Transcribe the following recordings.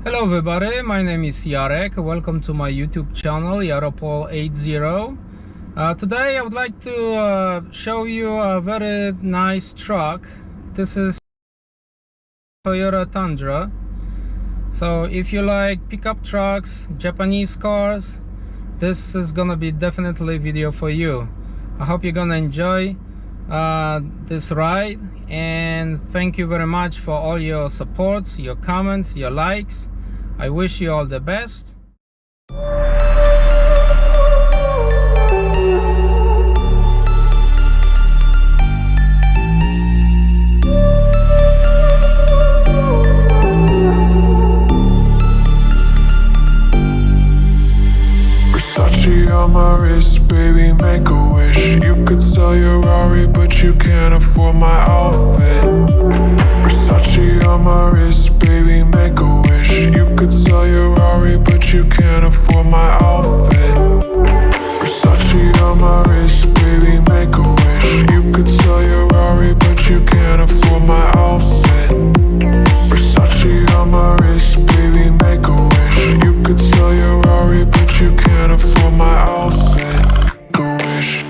Hello everybody, my name is Jarek. Welcome to my YouTube channel, Yaropol80. Today I would like to show you a very nice truck. This is Toyota Tundra. So if you like pickup trucks, Japanese cars, this is gonna be definitely a video for you. I hope you're gonna enjoy this ride, and thank you very much for all your supports, your comments, your likes. I wish you all the best. Versace on my wrist, baby, make a wish. You could sell your Rari, but you can't afford my outfit. Versace on my wrist, baby, make a wish. You could sell your Rari, but you can't afford my outfit. Versace on my wrist, baby, make a wish. You could sell your Rari, but you can't afford my outfit. Versace on my wrist, baby, make a wish. You could sell your Rari, but you can't afford my outfit. Go wish.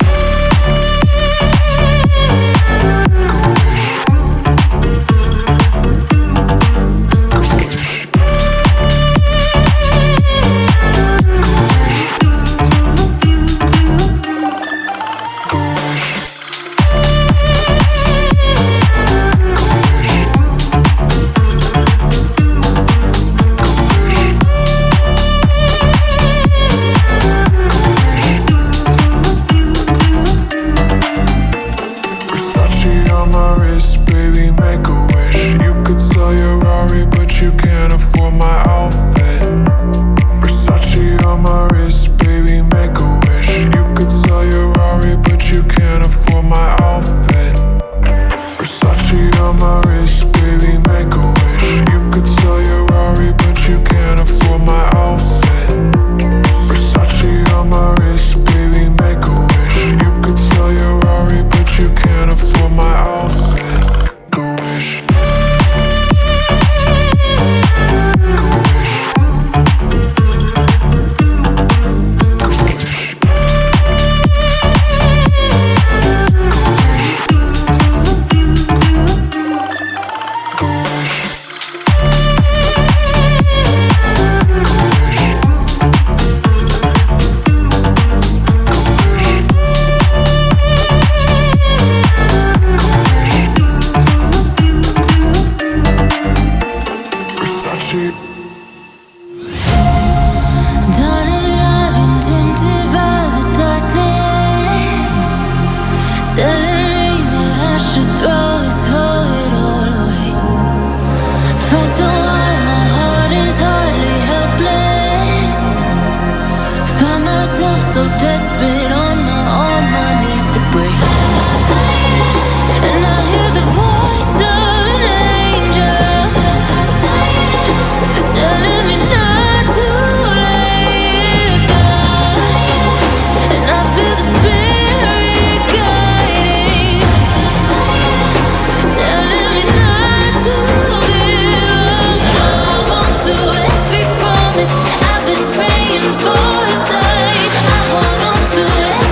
I've been praying for a light. I hold on to it.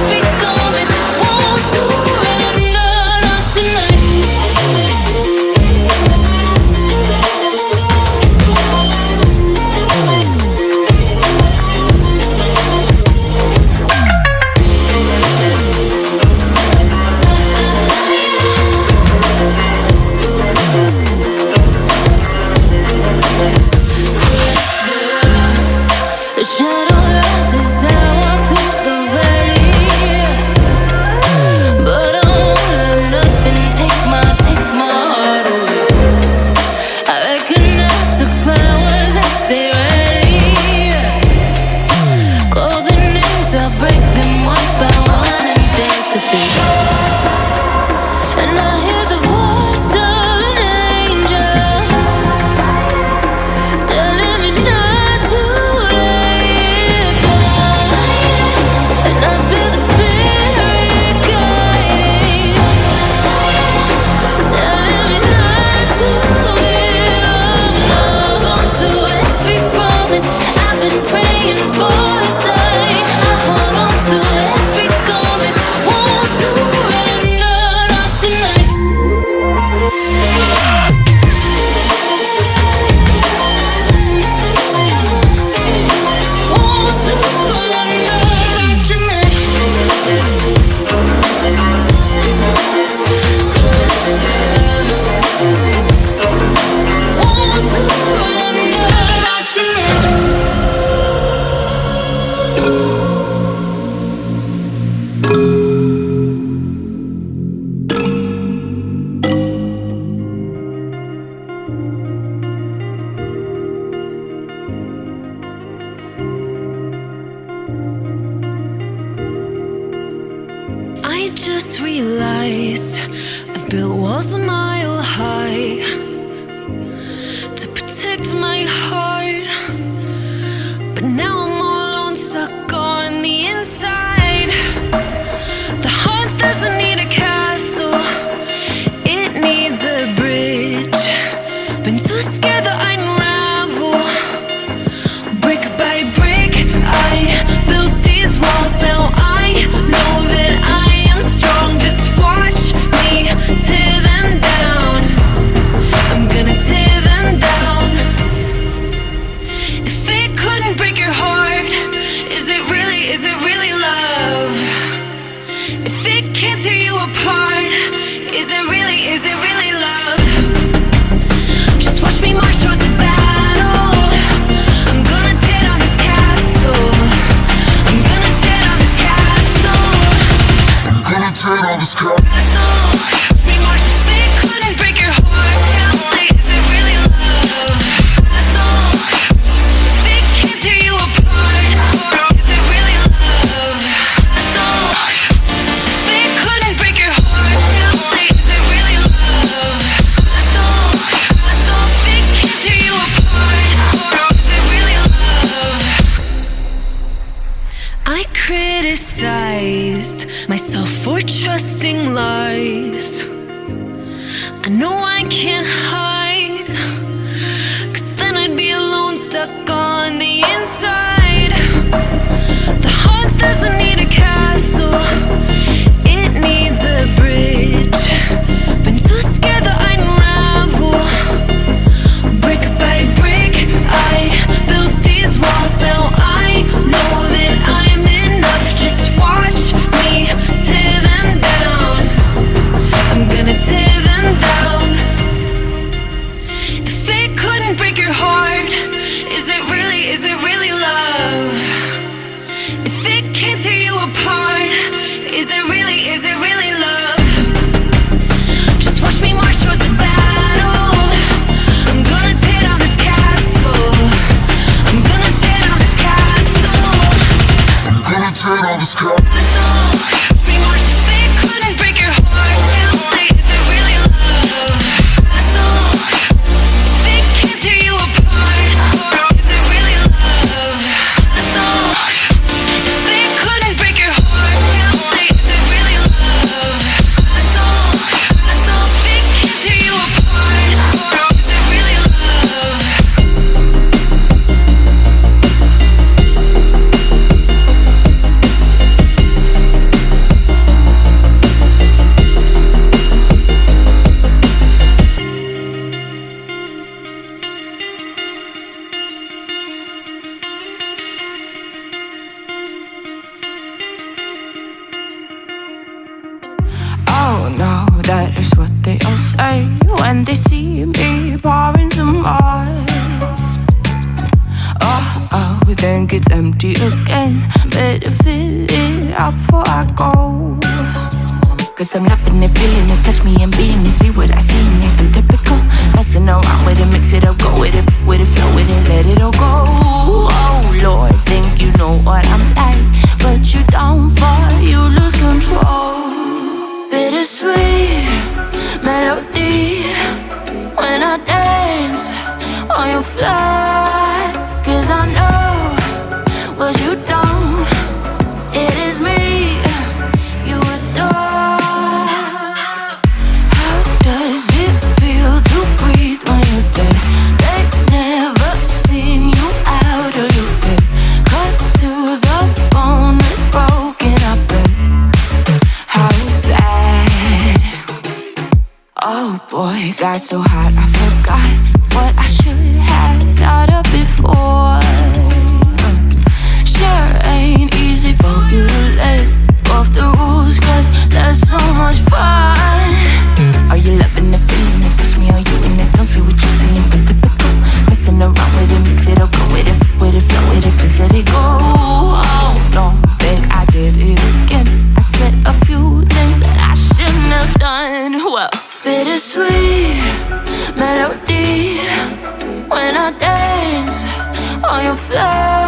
just realized I've built walls a mile high to protect my heart, but now I'm all alone, stuck on the inside. The heart doesn't need a castle, it needs a bridge. Been too scared that I'd unravel. Brick by brick, I built these walls. Now I know that I am strong. Just watch me tear them down. I'm gonna tear them down. If it couldn't break your heart, is it really love? If it can't tear you apart, is it really love? Just watch me march towards the battle. I'm gonna tear down this castle. I'm gonna tear down this castle. I'm gonna tear down this castle. Watch me march. If it couldn't break your heart, is it really love? If it can't tear you apart, is it really love? If it couldn't break your heart, is it really love? If it can't tear you apart, is it really love? I criticized myself for trusting lies. I know I can't hide, 'cause then I'd be alone, stuck on the inside. The heart doesn't need a castle, it needs a bridge. Been too scared that I'd unravel. Brick by brick, I built these walls. Now I know that I'm enough. Just watch me tear them down. I'm gonna tear them down. If it couldn't break your heart, is it really love? If it can't tear you apart, is it really love? Just watch me march towards the battle. I'm gonna tear down this castle. I'm gonna tear down this castle. I'm gonna tear down this castle. Watch me march. If it couldn't break your heart, is it really love? If it can't tear you apart, is it really love? If it couldn't break your heart, is it really love? If it can't tear you apart, is it really love? Oh no, that is what they all say when they see me pouring some wine. Oh, think it's empty again. Better fill it up before I go. 'Cause I'm loving it, feeling it, touch me and being it. See what I see in it, I'm typical. Messing around with it, mix it up, go with it, flow with it, let it all go. Oh Lord, think you know what I'm like, but you don't fall, you lose control. Bittersweet melody when I dance on your fly. 'Cause I know what you don't, it is me you adore. How does it feel to breathe when you're dead? They never seen you out of your bed. Cut to the bone, it's broken, I bet. How sad. Oh boy, got so hot I forgot what I should have thought of before. Sure ain't easy for you to let off the rules, 'cause there's so much fun. Are you loving the feeling it? Touch me, are you in it? Don't see what you're seeing, but typical. Messing around with it, mix it up, go with it, flow with it, please let it go. Oh no, think I did it again. I said a few things that I shouldn't have done. Well, bittersweet melody when I dance on your fly.